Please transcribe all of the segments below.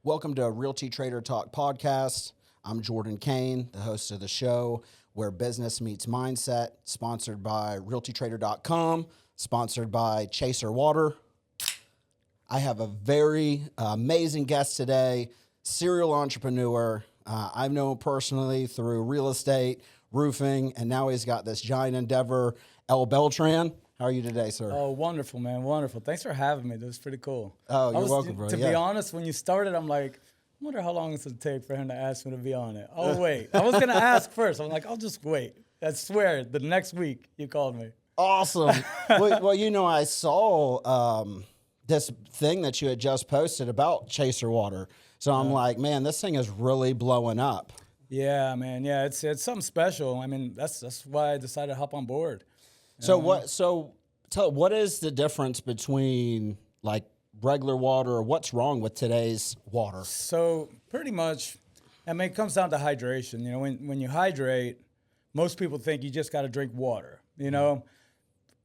Welcome to Realty Trader Talk podcast. I'm Jordan Kane, the host of the show where business meets mindset, sponsored by realtytrader.com, sponsored by Chaser Water. I have a very amazing guest today, serial entrepreneur. I've known him personally through real estate, roofing, and now he's got this giant endeavor, Beltran. How are you today, sir? Oh, wonderful, man. Wonderful. Thanks for having me. That was pretty cool. Oh, you're welcome, bro. To be honest, when you started, I'm like, I wonder how long this would take for him to ask me to be on it. Oh, wait. I was going to ask first. I'm like, I'll just wait. I swear, the next week you called me. Awesome. well, you know, I saw this thing that you had just posted about Chaser Water. So I'm like, man, this thing is really blowing up. Yeah, man. Yeah, it's something special. I mean, that's why I decided to hop on board. What is the difference between like regular water, or what's wrong with today's water? So pretty much, I mean, it comes down to hydration. You know, when you hydrate, most people think you just got to drink water. You know,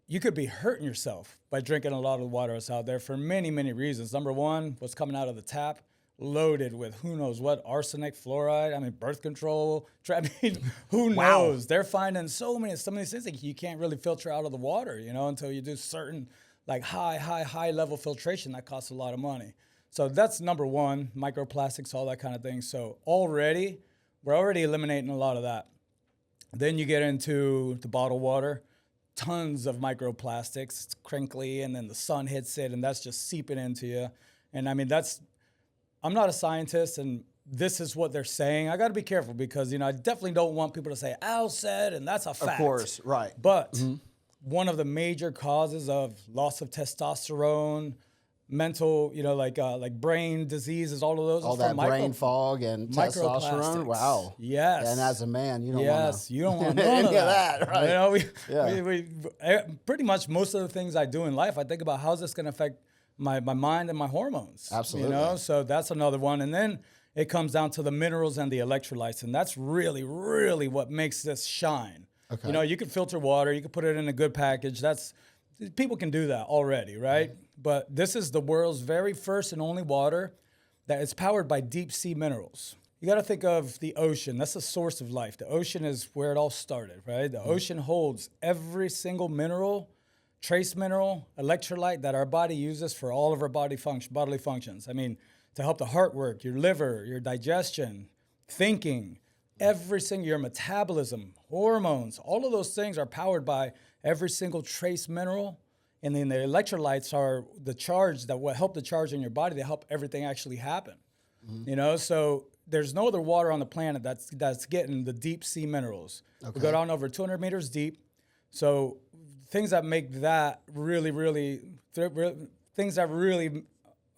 you could be hurting yourself by drinking a lot of the water that's out there for many, many reasons. Number one, what's coming out of the tap, loaded with who knows what, arsenic, fluoride, I mean, birth control. I mean, who knows? They're finding some of these things that you can't really filter out of the water, you know, until you do certain like high level filtration that costs a lot of money. So that's number one, microplastics, all that kind of thing. So we're already eliminating a lot of that. Then you get into the bottled water, tons of microplastics, it's crinkly, and then the sun hits it, and that's just seeping into you. And I mean, I'm not a scientist, and this is what they're saying. I got to be careful because, you know, I definitely don't want people to say, Al said, and that's a fact. Of course, right. But one of the major causes of loss of testosterone, mental, you know, like brain diseases, all of those. All that brain fog and testosterone. Wow. Yes. And as a man, you don't you don't want none of that. Right. You know, we pretty much most of the things I do in life, I think about how's this going to affect my mind and my hormones. Absolutely. You know, so that's another one. And then it comes down to the minerals and the electrolytes. And that's really, really what makes this shine. Okay. You know, you can filter water, you can put it in a good package. People can do that already, right? But this is the world's very first and only water that is powered by deep sea minerals. You got to think of the ocean. That's the source of life. The ocean is where it all started, right? The ocean holds every single mineral, trace mineral, electrolyte that our body uses for all of our bodily functions. I mean, to help the heart work, your liver, your digestion, thinking, your metabolism, hormones, all of those things are powered by every single trace mineral. And then the electrolytes are the charge that will help the charge in your body to help everything actually happen. You know, so there's no other water on the planet that's getting the deep sea minerals. Okay. We go down over 200 meters deep. So things that make that things that really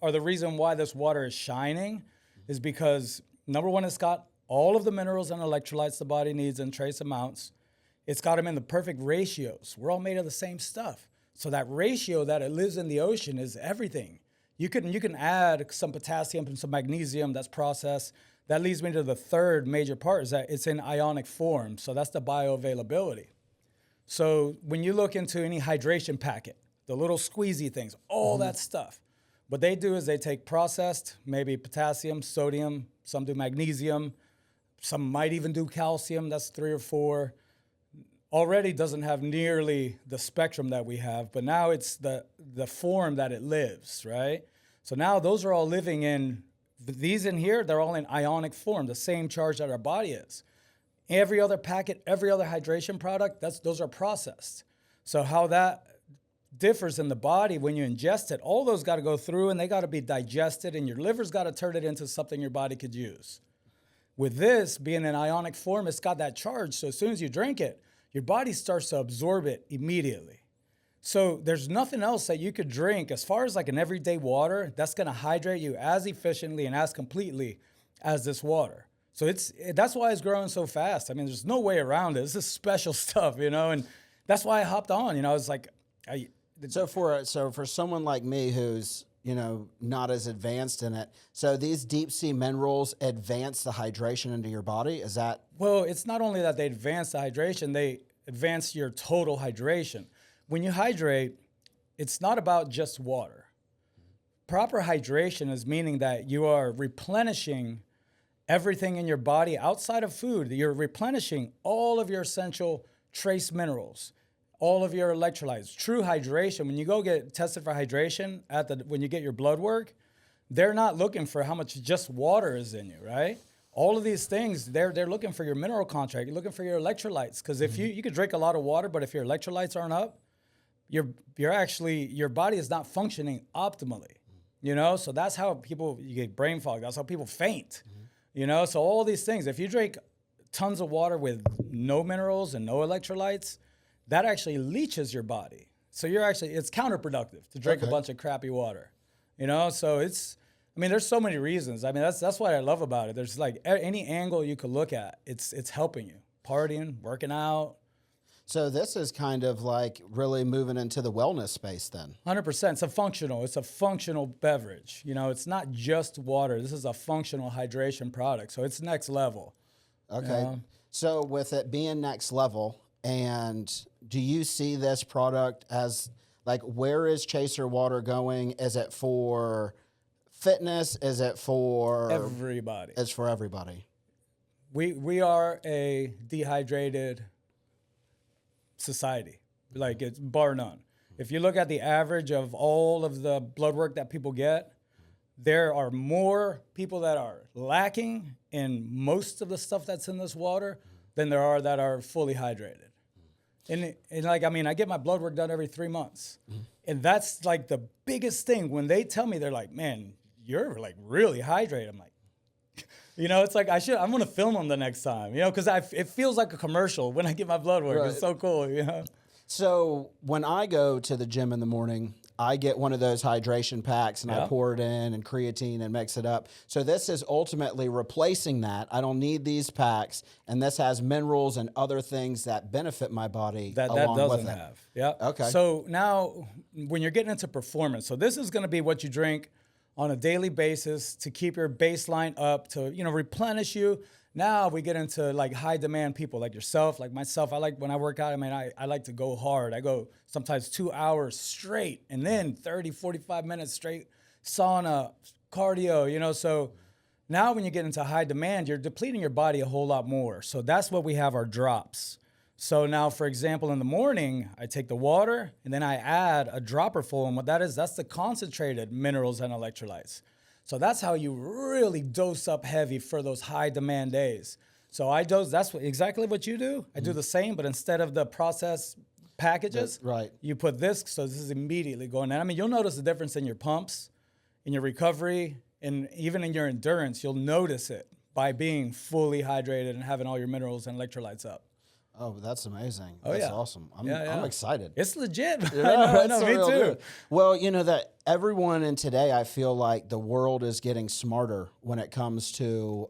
are the reason why this water is shining is because, number one, it's got all of the minerals and electrolytes the body needs in trace amounts. It's got them in the perfect ratios. We're all made of the same stuff. So that ratio that it lives in the ocean is everything. You can add some potassium and some magnesium that's processed. That leads me to the third major part is that it's in ionic form. So that's the bioavailability. So when you look into any hydration packet, the little squeezy things, all that stuff, what they do is they take processed, maybe potassium, sodium, some do magnesium, some might even do calcium, that's 3 or 4. Already doesn't have nearly the spectrum that we have, but now it's the form that it lives, right? So now those are all living in, these in here, they're all in ionic form, the same charge that our body is. Every other packet, every other hydration product, those are processed. So how that differs in the body when you ingest it, all those got to go through and they got to be digested and your liver's got to turn it into something your body could use. With this being in ionic form, it's got that charge. So as soon as you drink it, your body starts to absorb it immediately. So there's nothing else that you could drink as far as like an everyday water that's going to hydrate you as efficiently and as completely as this water. So that's why it's growing so fast. I mean, there's no way around it. This is special stuff, you know, and that's why I hopped on. You know, I was like, So for someone like me who's, you know, not as advanced in it, so these deep sea minerals advance the hydration into your body? Is that? Well, it's not only that they advance the hydration, they advance your total hydration. When you hydrate, it's not about just water. proper hydration is meaning that you are replenishing everything in your body outside of food. You're replenishing all of your essential trace minerals, all of your electrolytes. True hydration, when you go get tested for hydration when you get your blood work, they're not looking for how much just water is in you, right? All of these things, they're looking for your mineral contract. You're looking for your electrolytes. Because if you could drink a lot of water, but if your electrolytes aren't up, your body is not functioning optimally. So that's how you get brain fog. That's how people faint. So all these things, if you drink tons of water with no minerals and no electrolytes, that actually leaches your body. So it's counterproductive to drink a bunch of crappy water. So there's so many reasons. That's what I love about it. There's like any angle you could look at, it's helping you. Partying, working out. So this is kind of like really moving into the wellness space then. 100%. It's a functional beverage. It's not just water. This is a functional hydration product. So it's next level. Okay. So with it being next level, and do you see this product as like, where is Chaser Water going? Is it for fitness? Is it for everybody? It's for everybody. We are a dehydrated society, like it's bar none. If you look at the average of all of the blood work that people get, there are more people that are lacking in most of the stuff that's in this water than there are that are fully hydrated. And I get my blood work done every 3 months. And that's like the biggest thing. When they tell me, they're like, man, you're like really hydrated. I'm like, it's like I'm going to film them the next time, because it feels like a commercial when I get my blood work. Right. It's so cool, So when I go to the gym in the morning, I get one of those hydration packs and I pour it in and creatine and mix it up. So this is ultimately replacing that. I don't need these packs, and this has minerals and other things that benefit my body that along doesn't with it. have. Yeah. Okay. So now when you're getting into performance, so this is going to be what you drink on a daily basis to keep your baseline up, to replenish you. Now we get into like high demand people like yourself, like myself. I like when I work out, I like to go hard. I go sometimes 2 hours straight and then 30, 45 minutes straight sauna, cardio, So now when you get into high demand, you're depleting your body a whole lot more. So that's what we have our drops. So now, for example, in the morning, I take the water and then I add a dropper full. And what that is, that's the concentrated minerals and electrolytes. So that's how you really dose up heavy for those high demand days. So that's exactly what you do. I do the same, but instead of the processed packages, you put this. So this is immediately going in. You'll notice the difference in your pumps, in your recovery, and even in your endurance. You'll notice it by being fully hydrated and having all your minerals and electrolytes up. Oh, that's amazing. That's awesome. I'm excited. It's legit. Yeah, I know, me too. Good. Well, that everyone in today, I feel like the world is getting smarter when it comes to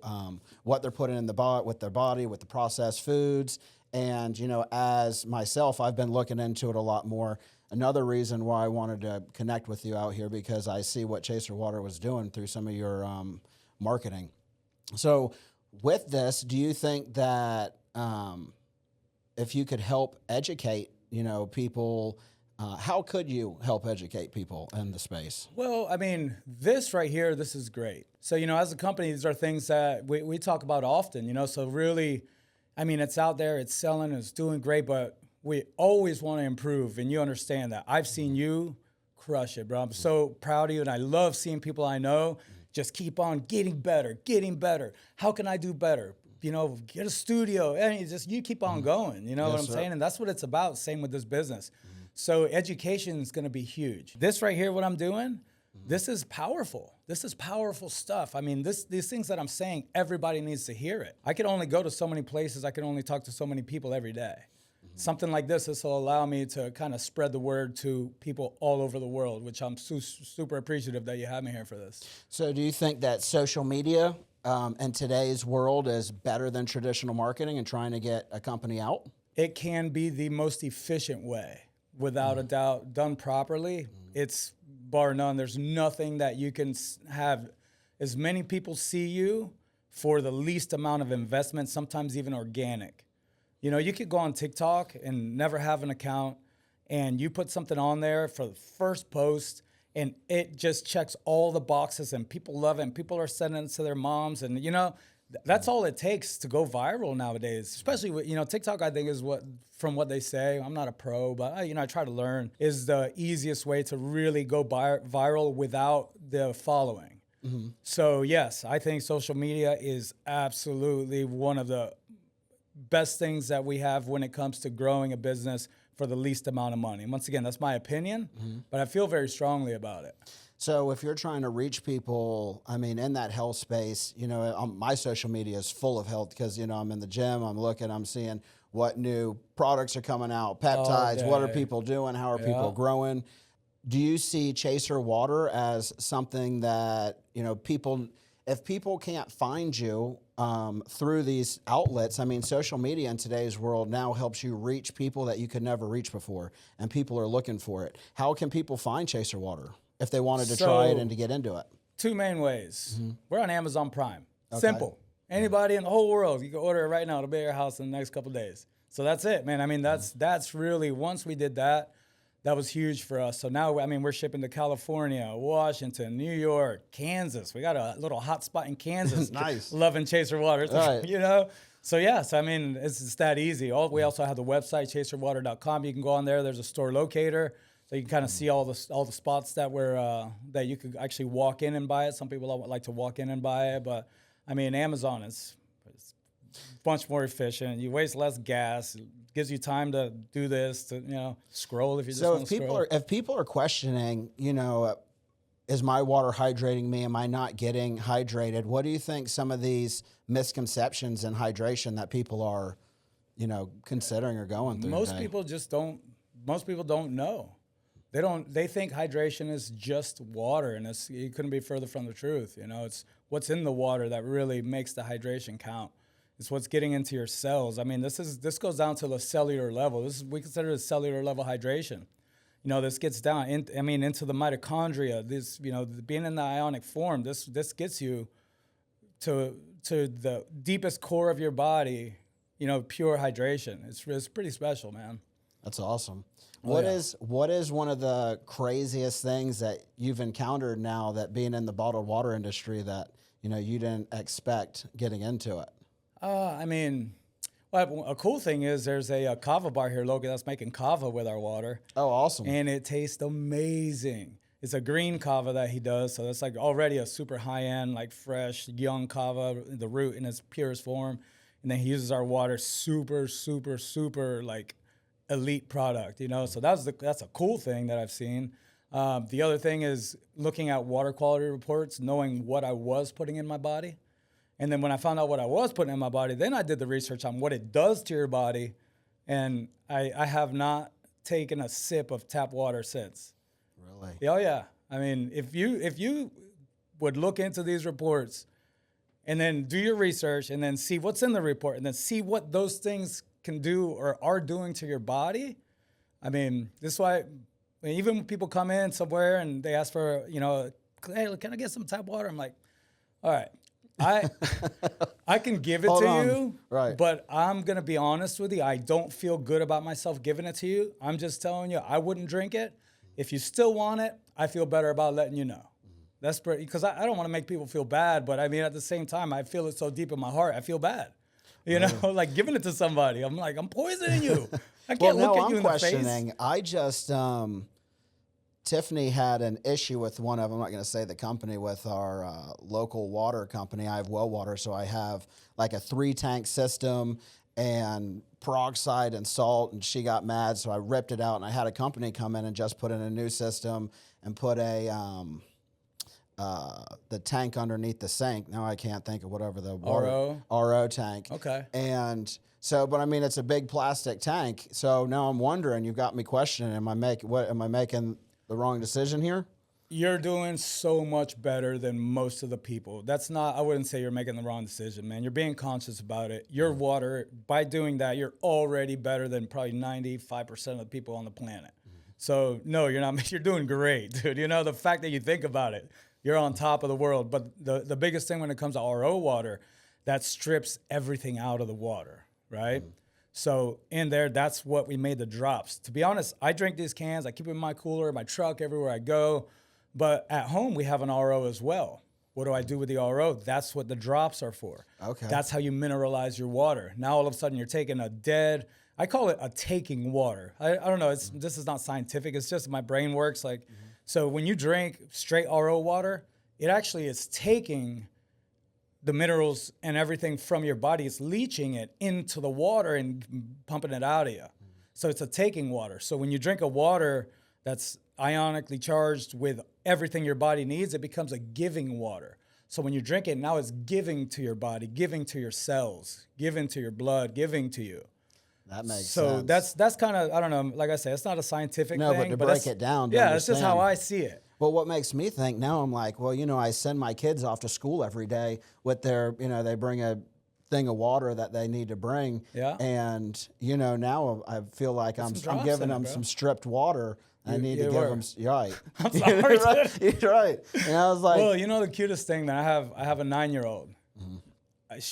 what they're putting in with their body, with the processed foods. And, as myself, I've been looking into it a lot more. Another reason why I wanted to connect with you out here, because I see what Chaser Water was doing through some of your marketing. So with this, do you think that if you could help educate, people, how could you help educate people in the space? Well, this right here, this is great. So, as a company, these are things that we talk about often, so really, it's out there, it's selling, it's doing great, but we always want to improve, and you understand that. I've seen you crush it, bro. I'm so proud of you, and I love seeing people I know just keep on getting better. How can I do better? Get a studio, and you keep on going, what I'm saying? And that's what it's about, same with this business. So education is going to be huge. This right here, what I'm doing, this is powerful. This is powerful stuff. These things that I'm saying, everybody needs to hear it. I can only go to so many places. I can only talk to so many people every day. Something like this will allow me to kind of spread the word to people all over the world, which I'm super appreciative that you have me here for this. So do you think that social media in today's world is better than traditional marketing and trying to get a company out? It can be the most efficient way, without a doubt. Done properly, it's bar none. There's nothing that you can have as many people see you for the least amount of investment, sometimes even organic. You could go on TikTok and never have an account, and you put something on there for the first post, and it just checks all the boxes, and people love it, and people are sending it to their moms, and that's all it takes to go viral nowadays. Especially with TikTok, I think is from what they say. I'm not a pro, but I try to learn, is the easiest way to really go viral without the following. So yes, I think social media is absolutely one of the best things that we have when it comes to growing a business for the least amount of money. And once again, that's my opinion, but I feel very strongly about it. So if you're trying to reach people, I mean, in that health space, my social media is full of health because, I'm in the gym, I'm seeing what new products are coming out, peptides, what are people doing, how are people growing? Do you see Chaser Water as something that, if people can't find you through these outlets, I mean, social media in today's world now helps you reach people that you could never reach before, and people are looking for it. How can people find Chaser Water if they wanted to try it and to get into it? Two main ways. We're on Amazon Prime. Okay. Simple. Anybody in the whole world, you can order it right now. It'll be at your house in the next couple of days. So that's it, man. I mean, that's really, once we did that, that was huge for us. So now, I mean, we're shipping to California, Washington, New York, Kansas. We got a little hot spot in Kansas. Nice. Loving Chaser Water, right. So yes, I mean, it's that easy. We also have the website, chaserwater.com. You can go on there. There's a store locator. So you can kind of see all the spots that that you could actually walk in and buy it. Some people like to walk in and buy it, but I mean, Amazon is a bunch more efficient. You waste less gas. It gives you time to do this, to scroll if you just want to scroll. If people are questioning, is my water hydrating me? Am I not getting hydrated? What do you think some of these misconceptions in hydration that people are, considering or going through? Most people don't know. They think hydration is just water, and it couldn't be further from the truth. It's what's in the water that really makes the hydration count. It's what's getting into your cells. I mean, this goes down to the cellular level. We consider it cellular level hydration. This gets down into the mitochondria. This, being in the ionic form, this gets you to the deepest core of your body, pure hydration. It's pretty special, man. That's awesome. What is one of the craziest things that you've encountered now that being in the bottled water industry that, you didn't expect getting into it? A cool thing is there's a kava bar here, Logan, that's making kava with our water. Oh, awesome. And it tastes amazing. It's a green kava that he does, so that's like already a super high-end, like fresh, young kava, the root in its purest form. And then he uses our water super, super, super, like, elite product, So that's a cool thing that I've seen. The other thing is looking at water quality reports, knowing what I was putting in my body. And then when I found out what I was putting in my body, then I did the research on what it does to your body. And I have not taken a sip of tap water since. Really? Oh, yeah. I mean, if you would look into these reports and then do your research and then see what's in the report and then see what those things can do or are doing to your body. I mean, this is why even when people come in somewhere and they ask for, hey, can I get some tap water? I'm like, all right, I can give it to you, right? But I'm going to be honest with you. I don't feel good about myself giving it to you. I'm just telling you, I wouldn't drink it. If you still want it, I feel better about letting you know. That's because I don't want to make people feel bad, but I mean, at the same time, I feel it so deep in my heart, I feel bad. Like giving it to somebody. I'm like, I'm poisoning you. I can't look at you in the face. I just, Tiffany had an issue with one of them, I'm not going to say the company, with our local water company. I have well water, so I have like a 3-tank system and peroxide and salt, and she got mad, so I ripped it out, and I had a company come in and just put in a new system and put the tank underneath the sink. Now I can't think of whatever the water, RO tank. Okay. And so, but I mean, it's a big plastic tank. So now I'm wondering, you've got me questioning, am I making the wrong decision here? You're doing so much better than most of the people. I wouldn't say you're making the wrong decision, man. You're being conscious about it. Your water, by doing that, you're already better than probably 95% of the people on the planet. So no, you're not. You're doing great, dude. The fact that you think about it, you're on top of the world. But the biggest thing when it comes to RO water, that strips everything out of the water, right? So in there, that's what we made the drops. To be honest, I drink these cans. I keep them in my cooler, my truck, everywhere I go. But at home, we have an RO as well. What do I do with the RO? That's what the drops are for. Okay. That's how you mineralize your water. Now, all of a sudden, you're taking a dead, I call it a taking water. I don't know. This is not scientific. It's just my brain works. Like, so when you drink straight RO water, it actually is taking the minerals and everything from your body. It's leaching it into the water and pumping it out of you. So it's a taking water. So when you drink a water that's ionically charged with everything your body needs, it becomes a giving water. So when you drink it, now it's giving to your body, giving to your cells, giving to your blood, giving to you. That makes So sense. that's kind of, I don't know, like I said, it's not a scientific No, thing. but to break it down, to yeah, it's just how understand. I see it. Well, what makes me think now, I'm like, well, I send my kids off to school every day with their, they bring a thing of water that they need to bring. Yeah. And, now I feel like I'm drops giving in it, them bro. some stripped water. I need to you give were. them, right. I'm sorry, You're right. You're right. And I was like, Well, the cutest thing, man, I have a 9-year-old.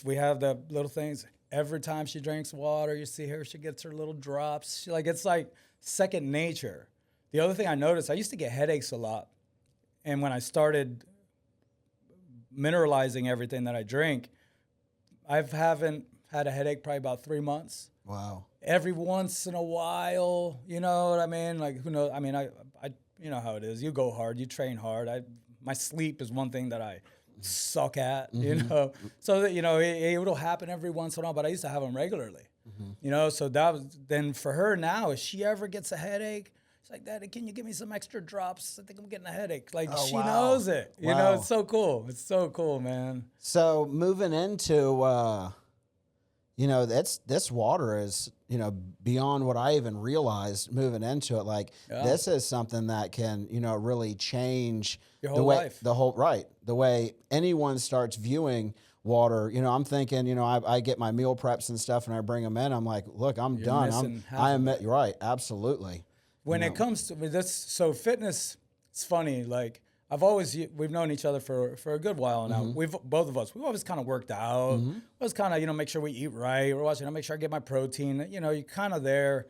We have the little things. Every time she drinks water, you see her, she gets her little drops. It's like second nature. The other thing I noticed, I used to get headaches a lot. And when I started mineralizing everything that I drink, I haven't had a headache probably about 3 months. wow. Every once in a while, you know what I mean? Like, who knows? I mean, I you know how it is. You go hard, you train hard. My sleep is one thing that I suck at, you know? So that, it'll happen every once in a while, but I used to have them regularly, So that was, then for her now, if she ever gets a headache, she's like, Daddy, can you give me some extra drops? I think I'm getting a headache. Like, Oh, she wow. knows it. Wow. It's so cool. It's so cool, man. So moving into, this water is, beyond what I even realized moving into it. Like this is something that can, really change Your the whole way, life. the way anyone starts viewing water. I'm thinking, I get my meal preps and stuff and I bring them in. I'm like, look, I'm done. missing half I of am it. right. Absolutely. When it comes to this, so fitness, it's funny. Like we've known each other for a good while now. We've always kind of worked out. Always kind of, make sure we eat right. We're watching, make sure I get my protein. You're kind of there.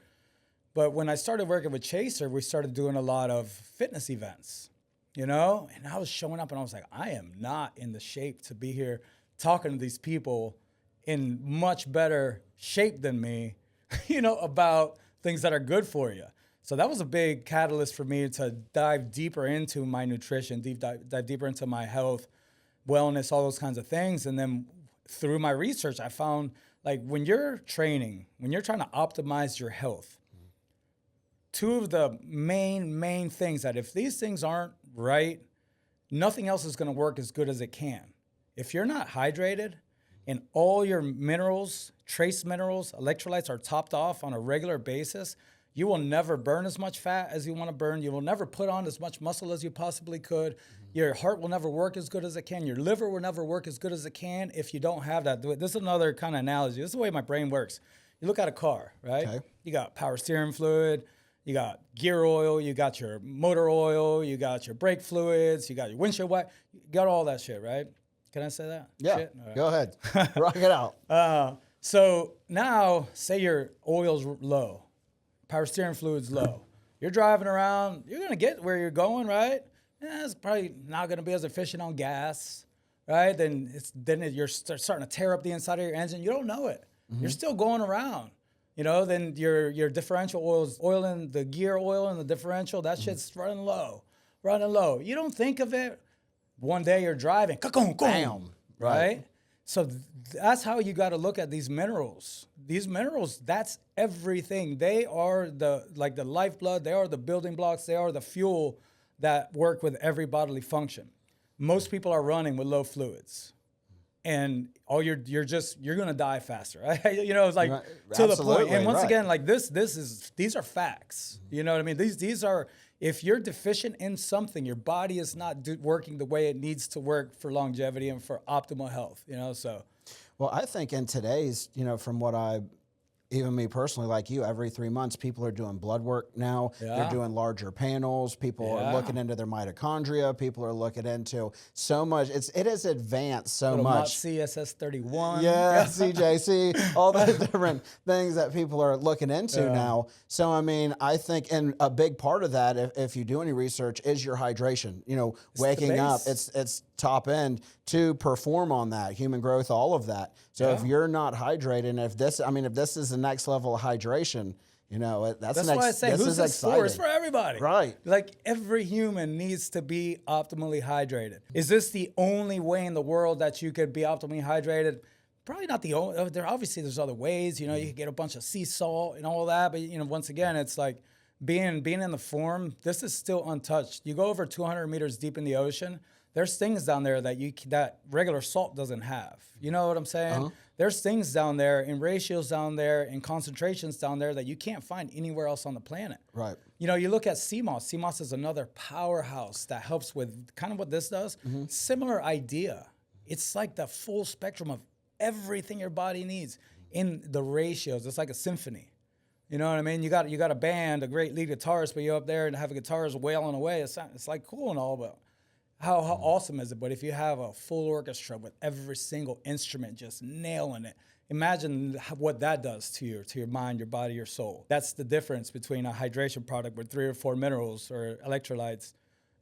But when I started working with Chaser, we started doing a lot of fitness events, and I was showing up and I was like, I am not in the shape to be here talking to these people in much better shape than me, about things that are good for you. So that was a big catalyst for me to dive deeper into my nutrition, dive deeper into my health, wellness, all those kinds of things. And then through my research, I found like when you're training, when you're trying to optimize your health, two of the main things that if these things aren't right, nothing else is going to work as good as it can. If you're not hydrated and all your minerals, trace minerals, electrolytes are topped off on a regular basis, you will never burn as much fat as you want to burn. You will never put on as much muscle as you possibly could. Your heart will never work as good as it can. Your liver will never work as good as it can if you don't have that. This is another kind of analogy. This is the way my brain works. You look at a car, right? Okay. You got power steering fluid, you got gear oil, you got your motor oil, you got your brake fluids, you got your windshield wiper, you got all that shit, right? Can I say that? Yeah. Shit? All right. Go ahead. Rock it out. So now, say your oil's low, power steering fluid's low. You're driving around, you're gonna get where you're going, right? It's probably not gonna be as efficient on gas, right? You're starting to tear up the inside of your engine. You don't know it. You're still going around. Then your differential oil's oiling the gear oil and the differential, that shit's running low. You don't think of it. One day you're driving, Bam. right? So that's how you got to look at these minerals. These minerals, that's everything. They are the lifeblood. They are the building blocks. They are the fuel that work with every bodily function. Most people are running with low fluids, and you're gonna die faster. Right? It's like Right. to the Absolutely, point. And once right. again, like these are facts. You know what I mean? These are. If you're deficient in something, your body is not working the way it needs to work for longevity and for optimal health. So. Well, I think in today's, from what I even me personally, like you, every 3 months, people are doing blood work now. Yeah. They're doing larger panels. People are looking into their mitochondria. People are looking into so much. It has advanced so Little much. CSS31. Yeah, CJC, all the different things that people are looking into now. So, I mean, I think, and a big part of that, if you do any research, is your hydration. You know, waking up, it's top end to perform on that, human growth, all of that. So if you're not hydrating, if this is the next level of hydration, you know, that's why I say, who's this for? It's for everybody. Right. Like every human needs to be optimally hydrated. Is this the only way in the world that you could be optimally hydrated? Probably not the only. There's other ways. You know, you could get a bunch of sea salt and all that. But, you know, once again, it's like being in the form, this is still untouched. You go over 200 meters deep in the ocean, there's things down there that regular salt doesn't have. You know what I'm saying? There's things down there in ratios down there in concentrations down there that you can't find anywhere else on the planet. Right. You know, you look at sea moss. Sea moss is another powerhouse that helps with kind of what this does. Similar idea. It's like the full spectrum of everything your body needs in the ratios. It's like a symphony. You know what I mean? You got a band, a great lead guitarist, but you're up there and have a guitarist wailing away. It's like cool and all, but how awesome is it? But if you have a full orchestra with every single instrument just nailing it, imagine what that does to your mind, your body, your soul. That's the difference between a hydration product with 3 or 4 minerals or electrolytes,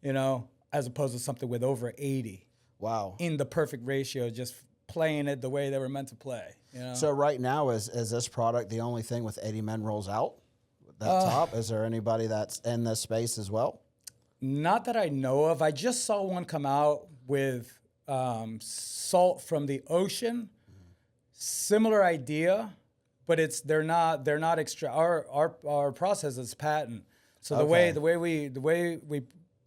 you know, as opposed to something with over 80. Wow. In the perfect ratio, just playing it the way they were meant to play. You know? So right now, is this product the only thing with 80 minerals out? That top? Is there anybody that's in this space as well? Not that I know of. I just saw one come out with salt from the ocean. Similar idea, but they're not extra. Our process is patent. So the way we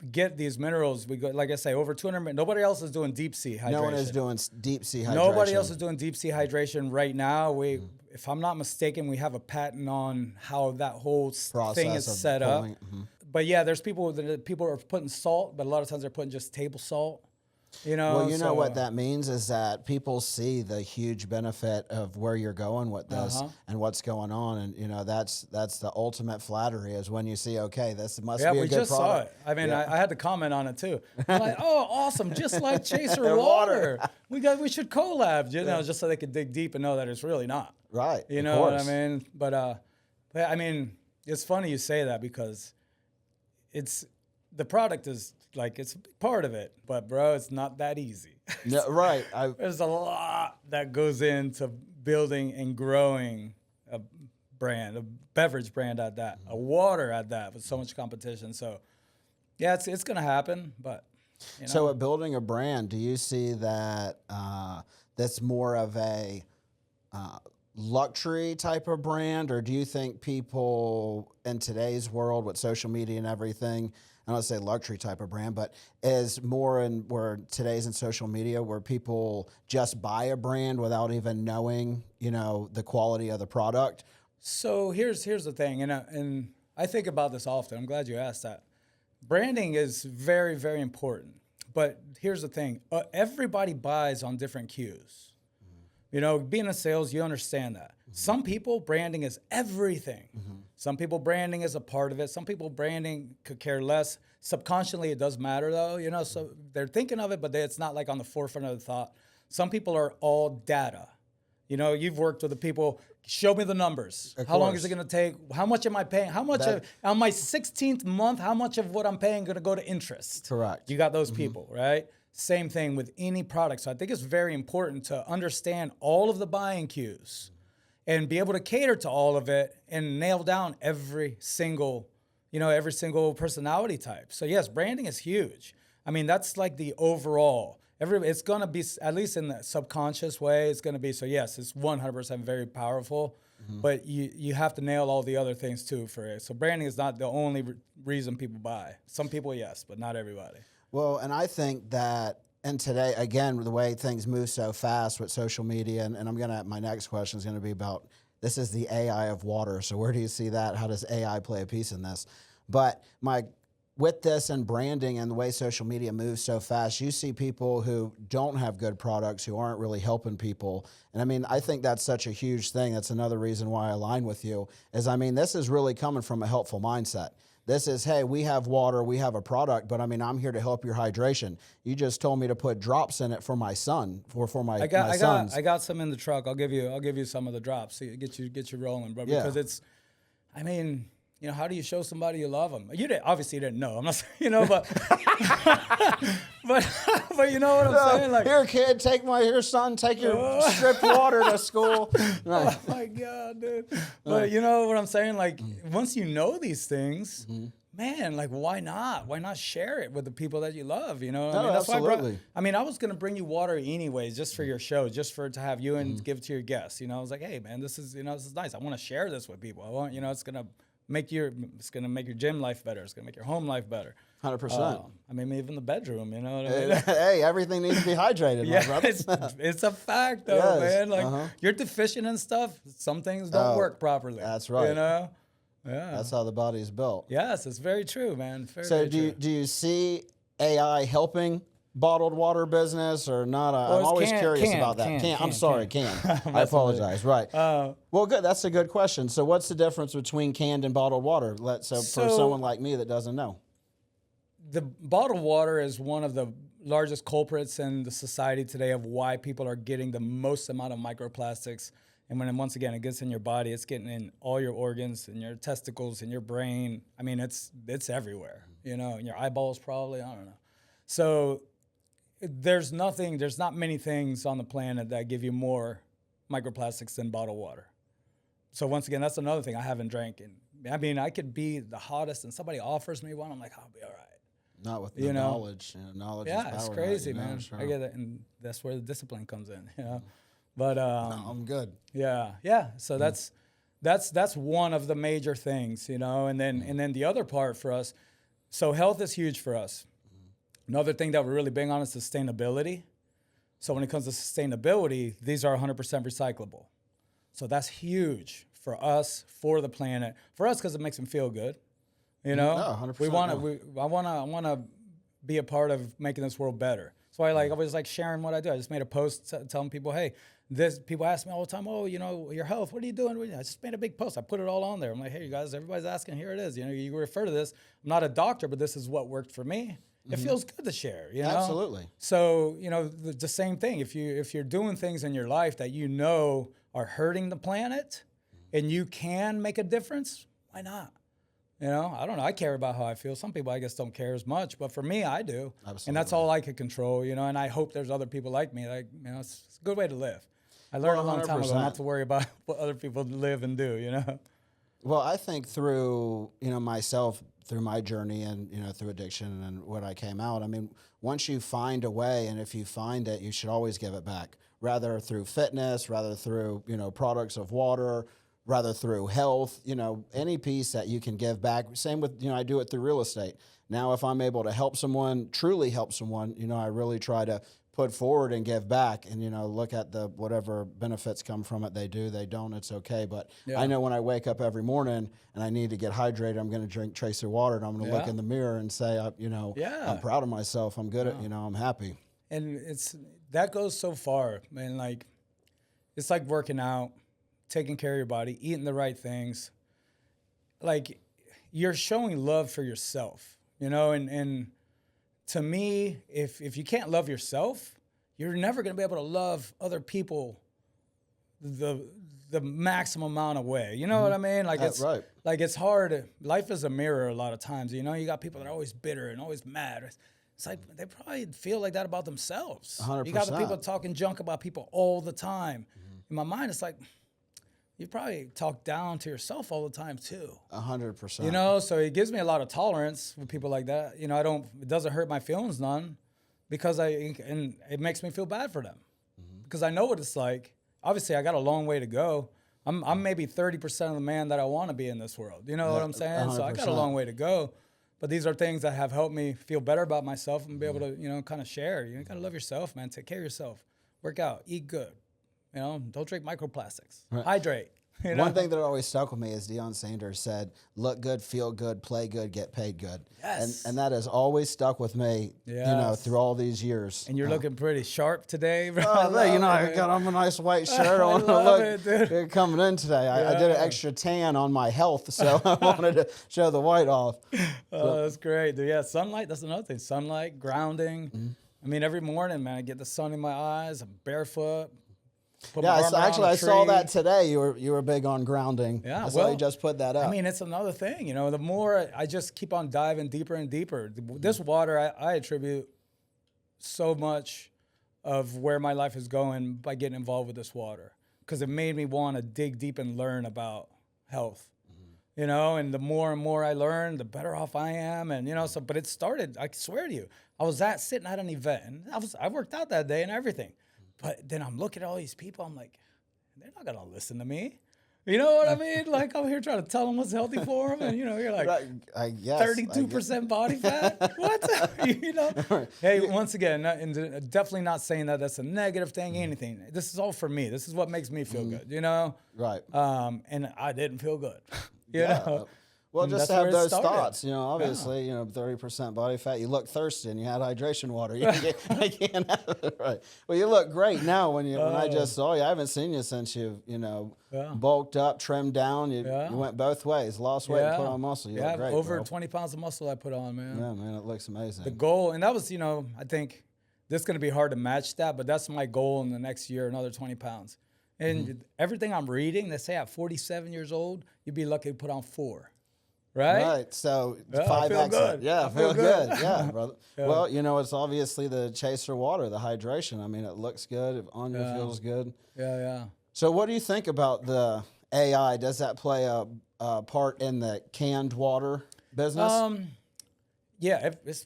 get these minerals, we go, like I say, over 200. Nobody else is doing deep sea hydration. No one is doing deep sea hydration. Nobody else is doing deep sea hydration right now. If I'm not mistaken, we have a patent on how that whole thing is set up. But yeah, there's people are putting salt, but a lot of times they're putting just table salt. You know. Well, you know what that means is that people see the huge benefit of where you're going with this and what's going on, and you know that's the ultimate flattery is when you see, okay, this must be a good product. Yeah, we just saw it. I mean, I had to comment on it too. I'm like, oh, awesome, just like Chaser Water. We should collab, you know, just so they could dig deep and know that it's really not. Right. You know what I mean? But I mean, it's funny you say that because the product is like, it's part of it, but bro, it's not that easy. No, right. There's a lot that goes into building and growing a brand, a beverage brand at that, a water at that, with so much competition. So yeah, it's going to happen, but you know. So at building a brand, do you see that that's more of a luxury type of brand, or do you think people in today's world with social media and everything, I don't say luxury type of brand, but is more in where today's in social media where people just buy a brand without even knowing, you know, the quality of the product? So here's the thing, and I think about this often. I'm glad you asked that. Branding is very, very important, but here's the thing. Everybody buys on different cues. You know, being in sales, you understand that. Some people, branding is everything. Some people, branding is a part of it. Some people, branding could care less. Subconsciously, it does matter, though. You know, so they're thinking of it, but it's not like on the forefront of the thought. Some people are all data. You know, you've worked with the people. Show me the numbers. How long is it going to take? How much am I paying? How much on my 16th month? How much of what I'm paying going to go to interest? Correct. You got those people, right? Same thing with any product. So I think it's very important to understand all of the buying cues and be able to cater to all of it and nail down every single personality type. So yes, branding is huge. I mean, that's like the overall. It's going to be, at least in the subconscious way, it's going to be, so yes, it's 100% very powerful, but you have to nail all the other things too for it. So branding is not the only reason people buy. Some people, yes, but not everybody. Well, and I think that, and today, again, the way things move so fast with social media, and my next question is going to be about, this is the AI of water. So where do you see that? How does AI play a piece in this? But my with this and branding and the way social media moves so fast, you see people who don't have good products, who aren't really helping people. And I mean, I think that's such a huge thing. That's another reason why I align with you is, I mean, this is really coming from a helpful mindset. This is, hey, we have water, we have a product, but I mean, I'm here to help your hydration. You just told me to put drops in it for my son, or for my sons. I got some in the truck. I'll give you some of the drops. See, get you rolling, bro. Because it's, I mean, you know, how do you show somebody you love them? Obviously you didn't know. I'm not saying, you know, but but you know what I'm saying? Like, here, kid, here, son, take your stripped water to school. Right. Oh my God, dude. But you know what I'm saying? Like, once you know these things, man, like, why not? Why not share it with the people that you love? You know, No, that's absolutely. I was gonna bring you water anyways, just for your show, just to have you and give it to your guests. You know, I was like, hey, man, this is nice. I want to share this with people. I want, it's gonna make your gym life better. It's gonna make your home life better. 100%. I mean, even the bedroom. You know what I mean? Hey, everything needs to be hydrated. Yeah, my brother. it's a fact though, Yes. man. Like, you're deficient in stuff. Some things don't work properly. That's right. You know? Yeah. That's how the body is built. Yes, it's very true, man. So do you see AI helping bottled water business or not? I'm always curious about that. I apologize. Right. Well, good. That's a good question. So what's the difference between canned and bottled water? For someone like me that doesn't know. The bottled water is one of the largest culprits in the society today of why people are getting the most amount of microplastics. And once again, it gets in your body, it's getting in all your organs, in your testicles, in your brain. I mean, it's everywhere, you know, in your eyeballs probably, I don't know. So there's not many things on the planet that give you more microplastics than bottled water. So once again, that's another thing I haven't drank. I mean, I could be the hottest and somebody offers me one, I'm like, I'll be all right. Not with the knowledge. Knowledge is power. Yeah, it's crazy, now, man. sure. I get it, and that's where the discipline comes in, you know. But No, I'm good. yeah. So that's one of the major things, you know. And then the other part for us, so health is huge for us. Another thing that we're really big on is sustainability. So when it comes to sustainability, these are 100% recyclable. So that's huge for us, for the planet, for us because it makes them feel good. You know, no, 100%. I want to be a part of making this world better. So I always like sharing what I do. I just made a post telling people, hey, people ask me all the time, oh, you know, your health, what are you doing? I just made a big post. I put it all on there. I'm like, hey, you guys, everybody's asking, here it is. You know, you refer to this. I'm not a doctor, but this is what worked for me. It feels good to share, you know? Absolutely. So, you know, the same thing. If you're doing things in your life that you know are hurting the planet and you can make a difference, why not? You know, I don't know. I care about how I feel. Some people, I guess, don't care as much. But for me, I do. Absolutely. And that's all I could control, you know. And I hope there's other people like me. Like, you know, it's a good way to live. I learned a long time ago not to worry about what other people live and do, you know. Well, I think through, you know, myself, through my journey and, you know, through addiction and what I came out, I mean, once you find a way, and if you find it, you should always give it back, rather through fitness, rather through, you know, products of water, rather through health, you know, any piece that you can give back. Same with, you know, I do it through real estate. Now, if I'm able to help someone, truly help someone, you know, I really try to put forward and give back and, you know, look at the whatever benefits come from it. They do, they don't, it's okay. But I know when I wake up every morning and I need to get hydrated, I'm going to drink Chaser water and I'm going to look in the mirror and say, you know, I'm proud of myself. I'm good at, you know, I'm happy. And that goes so far, man. Like, it's like working out, taking care of your body, eating the right things. Like, you're showing love for yourself, you know, and to me, if you can't love yourself, you're never going to be able to love other people the maximum amount of way. You know what I mean? Like, That's right. Like, it's hard. Life is a mirror a lot of times. You know, you got people that are always bitter and always mad. It's like they probably feel like that about themselves. 100%. You got the people talking junk about people all the time. In my mind, it's like, you probably talk down to yourself all the time too. 100%. You know, so it gives me a lot of tolerance with people like that. You know, it doesn't hurt my feelings none, because and it makes me feel bad for them, because I know what it's like. Obviously, I got a long way to go. I'm maybe 30% of the man that I want to be in this world. You know what I'm saying? 100%. So I got a long way to go. But these are things that have helped me feel better about myself and be able to, you know, kind of share. You got to love yourself, man. Take care of yourself. Work out. Eat good. You know, don't drink microplastics. Right. Hydrate. You know? One thing that always stuck with me is Deion Sanders said, "Look good, feel good, play good, get paid good." Yes. And that has always stuck with me, Yes. through all these years. And you're looking pretty sharp today, bro. Oh, I got on a nice white shirt. I want to love look it, dude. good coming in today. I did an extra tan on my health, so I wanted to show the white off. Oh, that's great, dude. Yeah, sunlight, that's another thing. Sunlight, grounding. I mean, every morning, man, I get the sun in my eyes. I'm barefoot. Put my arm around a I saw tree. that today. You were big on grounding. Yeah, I saw you just put that up. I mean, it's another thing. You know, the more I just keep on diving deeper and deeper. This water, I attribute so much of where my life is going by getting involved with this water, because it made me want to dig deep and learn about health. You know, and the more and more I learn, the better off I am. And, you know, but it started, I swear to you, I was sitting at an event, and I worked out that day and everything. But then I'm looking at all these people, I'm like, they're not going to listen to me. You know what I mean? Like, I'm here trying to tell them what's healthy for them. And, you know, you're like, 32% body fat? What? You know? Hey, once again, and definitely not saying that that's a negative thing, anything. This is all for me. This is what makes me feel good, you know? Right. And I didn't feel good, you know? Well, And just that's have where it those started. thoughts, obviously, 30% body fat. You look thirsty and you had hydration water. You can't have it, right. Well, you look great now when I just saw you. I haven't seen you since you've, bulked up, trimmed down. You went both ways, lost weight and put on muscle. You look great, over bro. 20 pounds of muscle I put on, man. Yeah, man, it looks amazing. The goal, and that was, I think this is going to be hard to match that, but that's my goal in the next year, another 20 pounds. And everything I'm reading, they say at 47 years old, you'd be lucky to put on 4. Right? So I 5 feel good. Yeah, I feel good. good. Yeah, brother. Yeah. Well, it's obviously the Chaser Water, the hydration. I mean, it looks good. It on you feels good. Yeah. So what do you think about the AI? Does that play a part in the canned water business? Yeah, it's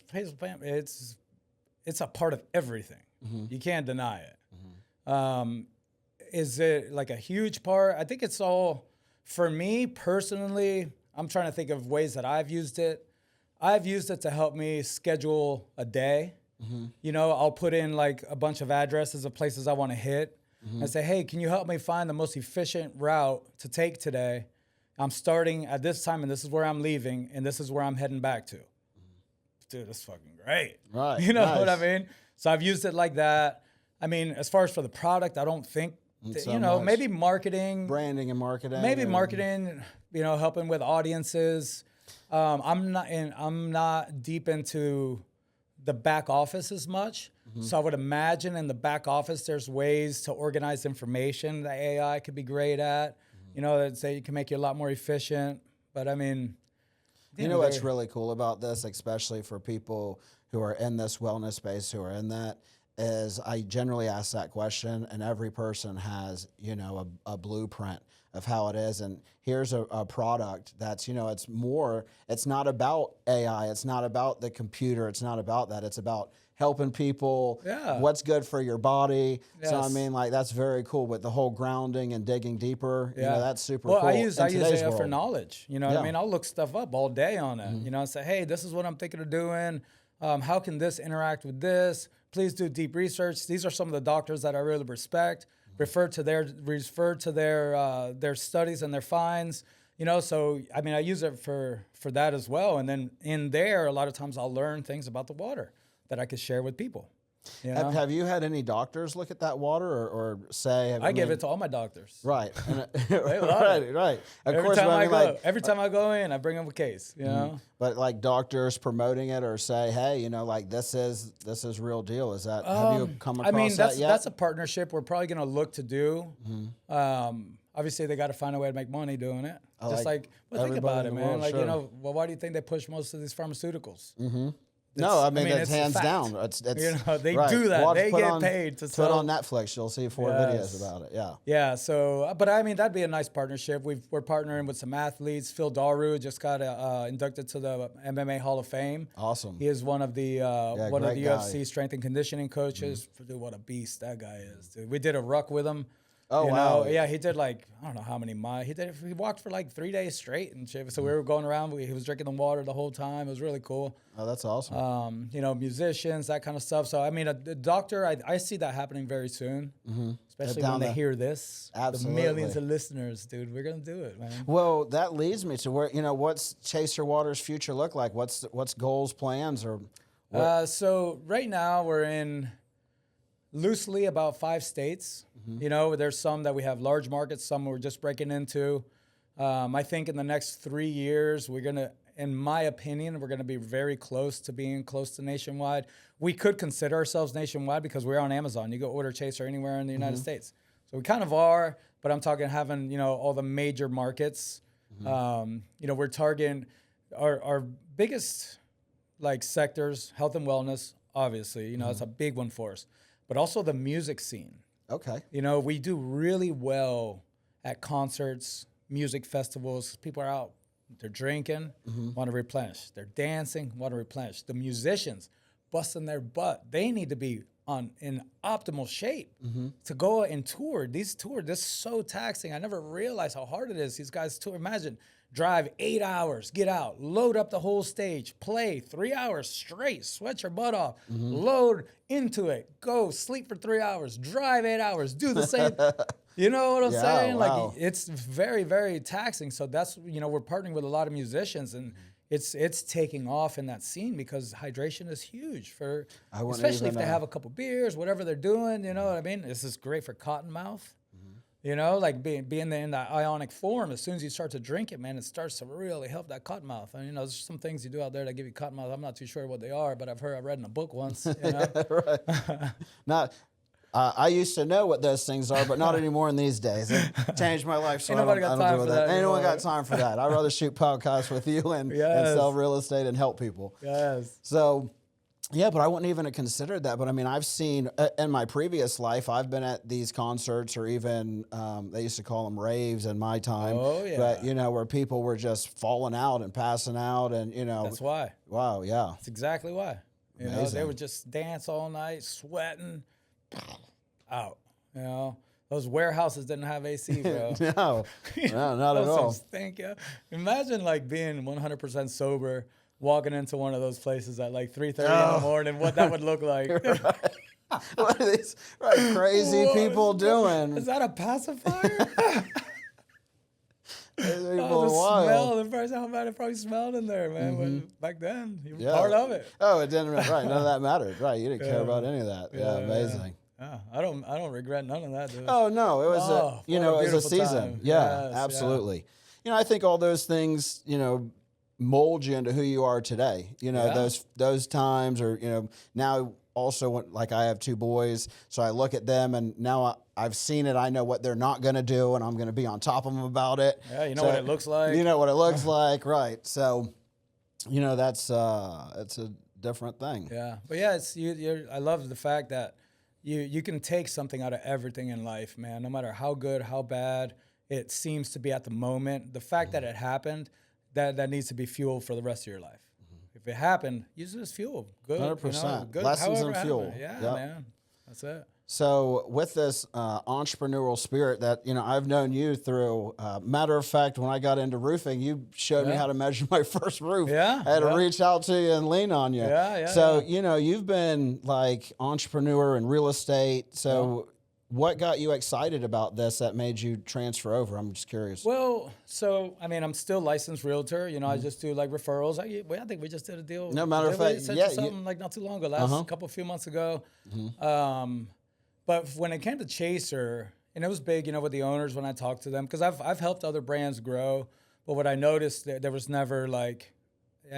a part of everything. You can't deny it. Is it like a huge part? I think it's all, for me personally, I'm trying to think of ways that I've used it. I've used it to help me schedule a day. I'll put in like a bunch of addresses of places I want to hit and say, hey, can you help me find the most efficient route to take today? I'm starting at this time and this is where I'm leaving and this is where I'm heading back to. Dude, that's fucking great. Right. You know what I mean? So I've used it like that. I mean, as far as for the product, I don't think, maybe marketing. Branding and marketing. Maybe marketing, helping with audiences. I'm not deep into the back office as much. So I would imagine in the back office, there's ways to organize information that AI could be great at. That say you can make you a lot more efficient. But I mean, what's really cool about this, especially for people who are in this wellness space, who are in that, is I generally ask that question, and every person has, a blueprint of how it is. And here's a product that's, it's not about AI. It's not about the computer. It's not about that. It's about helping people, what's good for your body. Yes. So, I mean, like, that's very cool with the whole grounding and digging deeper. That's super cool. I use AI world. for knowledge. What I mean? I'll look stuff up all day on it, and say, hey, this is what I'm thinking of doing. How can this interact with this? Please do deep research. These are some of the doctors that I really respect. Refer to their studies and their finds. So I mean, I use it for that as well. And then in there, a lot of times I'll learn things about the water that I could share with people. Have you had any doctors look at that water or say? I give it to all my doctors. Right. Right. Of Every course, every time I go in, I bring them a case. But like doctors promoting it or say, hey, like this is real deal. Is that have you come across that yet? That's a partnership we're probably going to look to do. Obviously, they got to find a way to make money doing it. Think about it, man. World, why do you think they push most of these pharmaceuticals? No, I mean, it's hands down. It's they right. do that. Watch, they get paid to sell. Put on Netflix. You'll see 4 videos about it. Yeah. Yeah. So, but I mean, that'd be a nice partnership. We're partnering with some athletes. Phil Daru just got inducted to the MMA Hall of Fame. Awesome. He is one of the UFC guy. strength and conditioning coaches. Dude, what a beast that guy is. Dude. We did a ruck with him Oh, wow. Yeah, he did like, I don't know how many miles. He walked for like 3 days straight and shit. So we were going around. He was drinking the water the whole time. It was really cool. Oh, that's awesome. Musicians, that kind of stuff. So, I mean, a doctor, I see that happening very soon, especially when they hear this. Absolutely. The millions of listeners, dude. We're going to do it, man. Well, that leads me to where, what's Chaser Water's future look like? What's goals, plans, or So right now we're in loosely about 5 states. There's some that we have large markets, some we're just breaking into. I think in the next 3 years, we're going to, in my opinion, we're going to be very close to being close to nationwide. We could consider ourselves nationwide because we're on Amazon. You go order Chaser anywhere in the United States. So we kind of are, but I'm talking having, all the major markets. We're targeting our biggest like sectors, health and wellness, obviously, it's a big one for us, but also the music scene. Okay. We do really well at concerts, music festivals. People are out, they're drinking, want to replenish. They're dancing, want to replenish. The musicians busting their butt. They need to be in optimal shape to go and tour. This is so taxing. I never realized how hard it is. These guys tour. Imagine, drive 8 hours, get out, load up the whole stage, play 3 hours straight, sweat your butt off, load into it, go sleep for 3 hours, drive 8 hours, do the same. You know what I'm saying? Wow. Like, it's very, very taxing. So that's, we're partnering with a lot of musicians, and it's taking off in that scene because hydration is huge for, especially if they have a couple beers, whatever they're doing, you know what I mean? This is great for cottonmouth. Like being in that ionic form, as soon as you start to drink it, man, it starts to really help that cottonmouth. And, there's some things you do out there that give you cottonmouth. I'm not too sure what they are, but I read in a book once, Right. I used to know what those things are, but not anymore in these days. It changed my life, so Ain't nobody got time for that. Ain't nobody got time for that. I'd rather shoot podcasts with you and sell real estate and help people. Yes. So, yeah, but I wouldn't even have considered that. But I mean, I've seen in my previous life, I've been at these concerts, or even they used to call them raves in my time. Oh, yeah. But, where people were just falling out and passing out, and, That's why. Wow, yeah. That's exactly why. They would just dance all night, sweating, out. Those warehouses didn't have AC, bro. No, not at all. Stink, yeah. Imagine like being 100% sober, walking into one of those places at like 3:30 in the morning. What that would look like. What are these crazy people doing? Is that a pacifier? People the are wild. smell, the first how bad it probably smelled in there, man. When back then, you were part of it. Oh, it didn't. Right, none of that mattered. Right, you didn't care about any of that. Yeah, amazing. Yeah, I don't regret none of that, dude. Oh no, it was it was a season. Time. Yeah, Yes, absolutely. I think all those things, mold you into who you are today. Those times, or now also like I have 2 boys, so I look at them and now I've seen it. I know what they're not going to do, and I'm going to be on top of them about it. Yeah, you know what it looks like. You know what it looks like, right? So, that's it's a different thing. Yeah, but yeah, it's I love the fact that you can take something out of everything in life, man. No matter how good, how bad it seems to be at the moment, the fact that it happened, that needs to be fuel for the rest of your life. If it happened, use it as fuel. Good, 100%. Good. Lessons However and fuel. Happened. Yeah, Yep. man. That's it. So with this entrepreneurial spirit that, I've known you through, matter of fact, when I got into roofing, you showed me how to measure my first roof. Yeah. I had to reach out to you and lean on you. Yeah. So, you've been like entrepreneur in real estate. So what got you excited about this that made you transfer over? I'm just curious. Well, so, I mean, I'm still licensed realtor. I just do like referrals. I think we just did a deal. No, matter of fact, something like not too long ago, few months ago. But when it came to Chaser, and it was big, with the owners when I talked to them, because I've helped other brands grow. But what I noticed, there was never I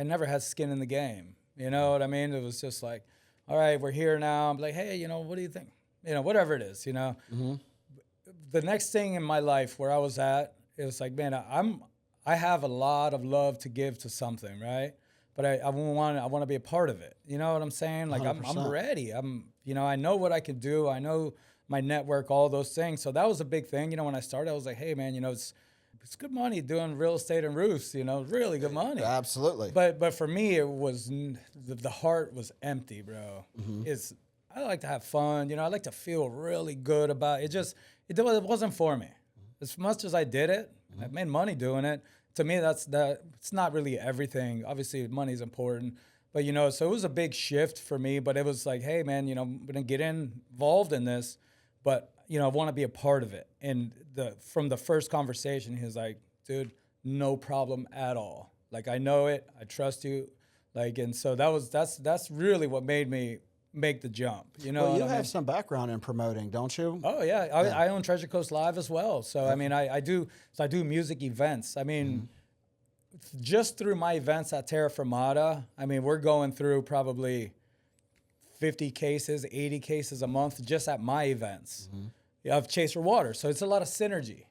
never had skin in the game. You know what I mean? It was just like, all right, we're here now. I'm like, hey, what do you think? Whatever it is, The next thing in my life where I was at, it was like, man, I have a lot of love to give to something, right? But I want to be a part of it. You know what I'm saying? Like I'm ready. I know what I can do. I know my network, all those things. So that was a big thing. When I started, I was like, hey man, it's good money doing real estate and roofs. Really good money. Absolutely. But for me, it was the heart was empty, bro. I like to have fun. I like to feel really good about it. it wasn't for me. As much as I did it, I made money doing it. To me, it's not really everything. Obviously, money's important, but so it was a big shift for me. But it was like, hey, man, I'm gonna get involved in this, but I want to be a part of it. And from the first conversation, he was like, dude, no problem at all. Like, I know it, I trust you, and so that's really what made me make the jump. Well, you have some background in promoting, don't you? Oh yeah, I own Treasure Coast Live as well. So I mean, I do music events. I mean, just through my events at Terra Firmata, I mean, we're going through probably 50 cases, 80 cases a month just at my events of Chaser Water. So it's a lot of synergy.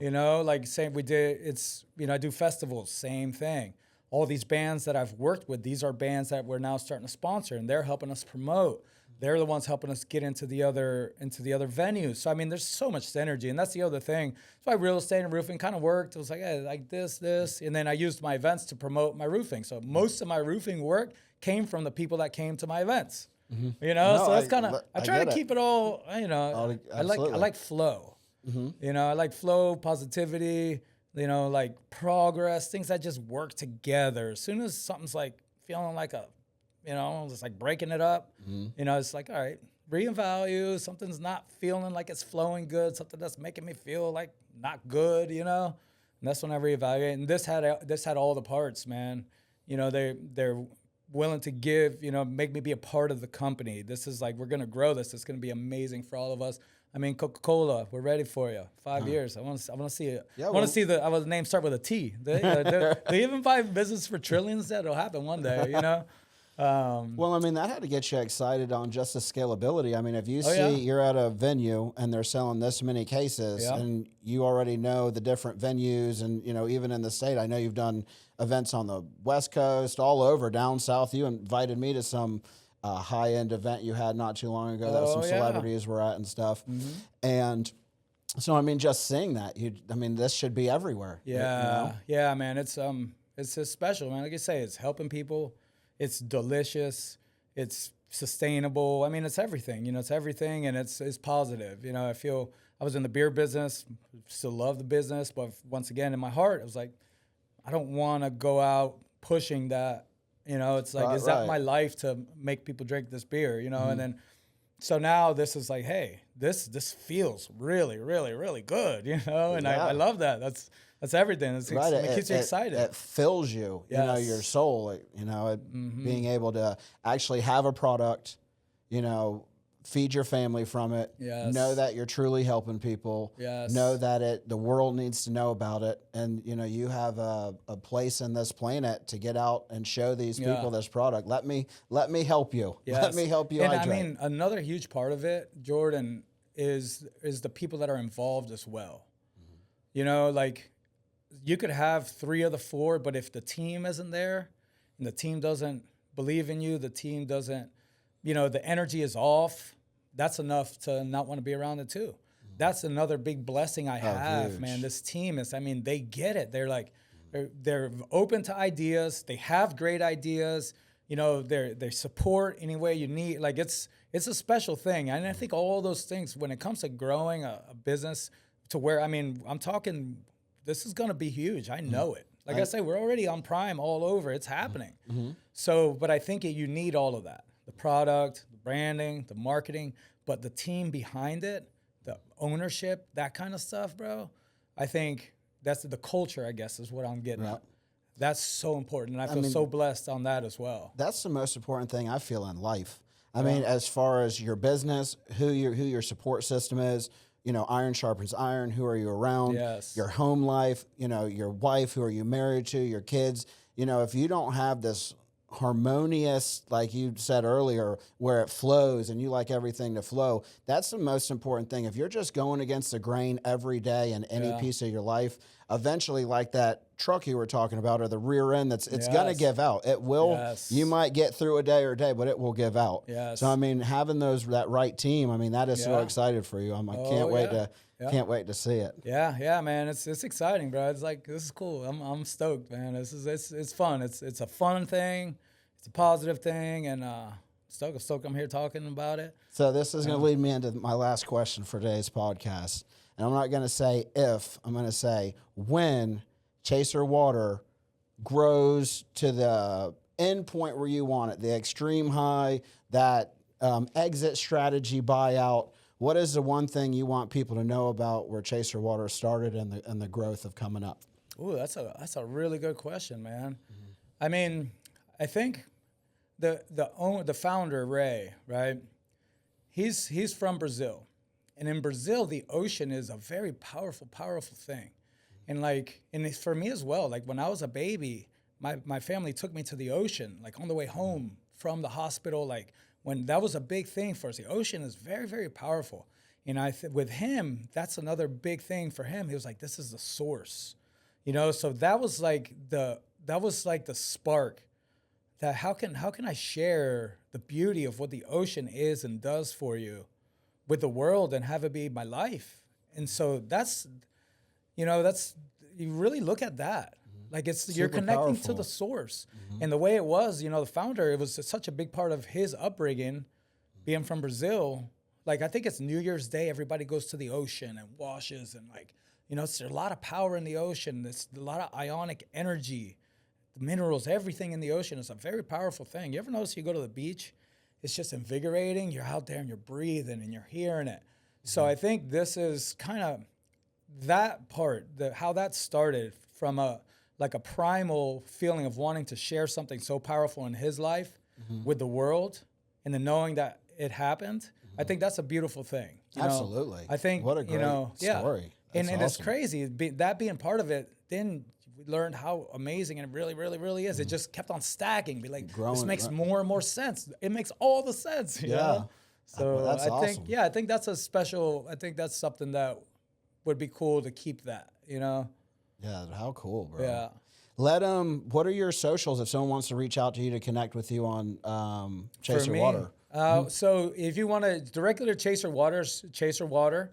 Like same we did. It's I do festivals, same thing. All these bands that I've worked with, these are bands that we're now starting to sponsor, and they're helping us promote. They're the ones helping us get into the other venues. So I mean, there's so much synergy, and that's the other thing. That's why real estate and roofing kind of worked. It was like, hey, like this, and then I used my events to promote my roofing. So most of my roofing work came from the people that came to my events. So that's kind of I try to keep it all. I like flow. I like flow, positivity. Like progress, things that just work together. As soon as something's like feeling like just like breaking it up, it's like, all right, reevaluate. Something's not feeling like it's flowing good. Something that's making me feel like not good, and that's when I reevaluate. And this had all the parts, man. They're willing to give, make me be a part of the company. This is like, we're gonna grow this. It's gonna be amazing for all of us. I mean, Coca-Cola, we're ready for you. 5 years. I want to see it. Yeah, I want to see the name start with a T. They even buy business for trillions. That'll happen one day, Well, I mean, that had to get you excited on just the scalability. I mean, if you see you're at a venue and they're selling this many cases and you already know the different venues and, even in the state, I know you've done events on the West Coast, all over, down south. You invited me to some high-end event you had not too long ago that some celebrities were at and stuff. And so, I mean, just seeing that, this should be everywhere. Yeah, yeah, man. It's just special, man. Like I say, it's helping people. It's delicious. It's sustainable. I mean, it's everything. It's everything, and it's positive. I feel I was in the beer business, still love the business, but once again, in my heart, I was like, I don't want to go out pushing that. It's like, is that my life to make people drink this beer? And then, so now this is like, hey, this feels really, really, really good. And I love that. That's everything. It keeps you excited. It fills you, your soul. Being able to actually have a product, feed your family from it. Yes. Know that you're truly helping people. Yes. Know that the world needs to know about it, and you have a place in this planet to get out and show these people this product. Let me help you. Yes. Let me help you. And hydrate. I mean, another huge part of it, Jordan, is the people that are involved as well. Like you could have 3 of the 4, but if the team isn't there, and the team doesn't believe in you, the team doesn't, the energy is off. That's enough to not want to be around it too. That's another big blessing I have, huge. man. This team is, they get it. They're like, they're open to ideas. They have great ideas. They support any way you need. Like it's a special thing. And I think all those things, when it comes to growing a business to where, I'm talking, this is going to be huge. I know it. Like I say, we're already on Prime all over. It's happening. So, but I think you need all of that. The product, the branding, the marketing, but the team behind it, the ownership, that kind of stuff, bro. I think that's the culture, I guess, is what I'm getting at. That's so important, and I feel so blessed on that as well. That's the most important thing I feel in life. I mean, as far as your business, who your support system is, iron sharpens iron, who are you around, your home life, your wife, who are you married to, your kids. If you don't have this harmonious, like you said earlier, where it flows and you like everything to flow, that's the most important thing. If you're just going against the grain every day in any piece of your life, eventually, like that truck you were talking about, or the rear end, it's going to give out. It will. You might get through a day or a day, but it will give out. So having that right team, that is so excited for you. I can't wait to see it. Yeah, man. It's exciting, bro. It's like, this is cool. I'm stoked, man. It's fun. It's a fun thing. It's a positive thing, and Stoked I'm here talking about it. So this is going to lead me into my last question for today's podcast. And I'm not going to say if, I'm going to say when Chaser Water grows to the end point where you want it, the extreme high, that exit strategy buyout. What is the one thing you want people to know about where Chaser Water started and the growth of coming up? Ooh, that's a really good question, man. Mm-hmm. I mean, I think the founder, Ray, right? He's from Brazil. And in Brazil, the ocean is a very powerful thing. And it's for me as well. Like when I was a baby, my family took me to the ocean, like on the way home from the hospital. Like when that was a big thing for us. The ocean is very, very powerful. And with him, that's another big thing for him. He was like, this is the source, So that was like the spark. That how can I share the beauty of what the ocean is and does for you with the world and have it be my life? And so that's you really look at that. Like you're connecting to the source. And the way it was, the founder, it was such a big part of his upbringing, being from Brazil. Like I think it's New Year's Day, everybody goes to the ocean and washes and there's a lot of power in the ocean. There's a lot of ionic energy. The minerals, everything in the ocean is a very powerful thing. You ever notice you go to the beach, it's just invigorating. You're out there and you're breathing and you're hearing it. So I think this is kind of that part, how that started from a primal feeling of wanting to share something so powerful in his life with the world, and then knowing that it happened. I think that's a beautiful thing. Absolutely. I think what a great story. And awesome. It's crazy that being part of it. Then we learned how amazing it really, really, really is. It just kept on stacking. Be like, growing, this makes more and more sense. It makes all the sense. You know? So well, that's awesome. I think that's a special. I think that's something that would be cool to keep that. Yeah, how cool, bro. Yeah. What are your socials if someone wants to reach out to you to connect with you on Chaser Water? So if you want to directly to Chaser Water.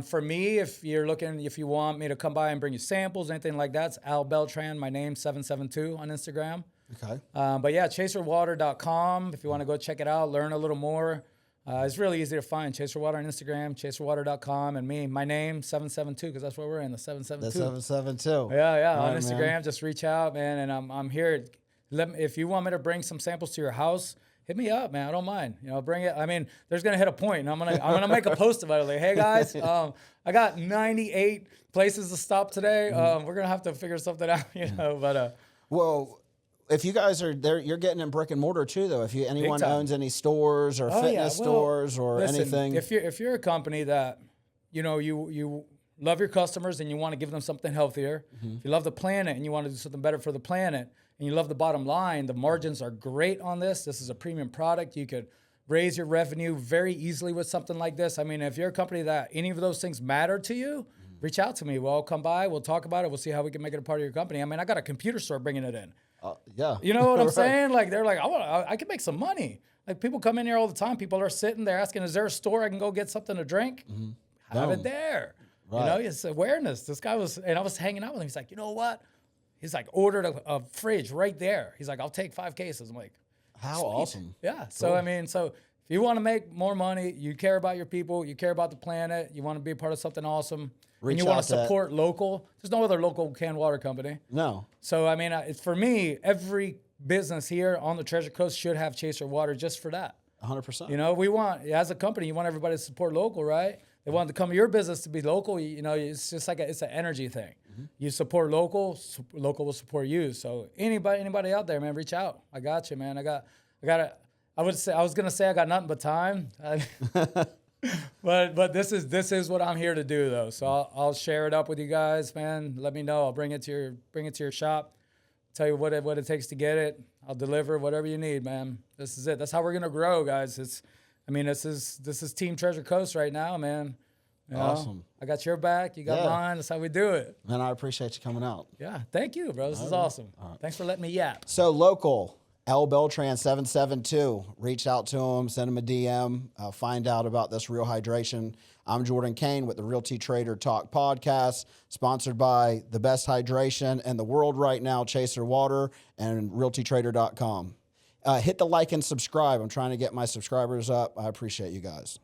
For me, if you want me to come by and bring you samples, anything like that, it's Al Beltran, my name, 772 on Instagram. Okay. But yeah, chaserwater.com. If you want to go check it out, learn a little more. It's really easy to find. Chaser Water on Instagram, chaserwater.com, and my name, 772, because that's where we're in, the 772. The 772. Yeah, All on right, Instagram. man. Just reach out, man, and I'm here. If you want me to bring some samples to your house, hit me up, man. I don't mind. Bring it. I mean, there's gonna hit a point, and I'm gonna make a post about it. Like, hey guys, I got 98 places to stop today. We're gonna have to figure something out, But well, if you guys are there, you're getting in brick and mortar too, though. If anyone owns any stores or fitness stores or anything, if you're a company that you love your customers and you want to give them something healthier, if you love the planet and you want to do something better for the planet, and you love the bottom line, the margins are great on this. This is a premium product. You could raise your revenue very easily with something like this. I mean, if you're a company that any of those things matter to you, reach out to me. We'll come by. We'll talk about it. We'll see how we can make it a part of your company. I mean, I got a computer store bringing it in. Yeah. You know what I'm saying? Like, they're like, I can make some money. Like, people come in here all the time. People are sitting there asking, is there a store I can go get something to drink? Have it there. Right. It's awareness. This guy I was hanging out with him. He's like, you know what? He's like, ordered a fridge right there. He's like, I'll take 5 cases. I'm like, how sweet. awesome. Yeah. Cool. So, I mean, if you want to make more money, you care about your people, you care about the planet, you want to be a part of something awesome, and you want to support local, there's no other local canned water company. No. So, I mean, it's for me, every business here on the Treasure Coast should have Chaser Water just for that. 100%. We want, as a company, you want everybody to support local, right? They want to come to your business to be local. It's just like it's an energy thing. You support local will support you. So anybody out there, man, reach out. I got you, man. I was gonna say I got nothing but time, but this is what I'm here to do, though. So I'll share it up with you guys, man. Let me know. I'll bring it to your shop. Tell you what it takes to get it. I'll deliver whatever you need, man. This is it. That's how we're gonna grow, guys. This is Team Treasure Coast right now, man. Awesome. I got your back. You got mine. That's how we do it. Man, I appreciate you coming out. Yeah. Thank you, bro. This is awesome. Thanks for letting me yap. So local, L Beltran 772. Reach out to him. Send him a DM. Find out about this Real Hydration. I'm Jordan Kane with the Realty Trader Talk podcast, sponsored by the best hydration in the world right now, Chaser Water, and RealtyTrader.com. Hit the like and subscribe. I'm trying to get my subscribers up. I appreciate you guys.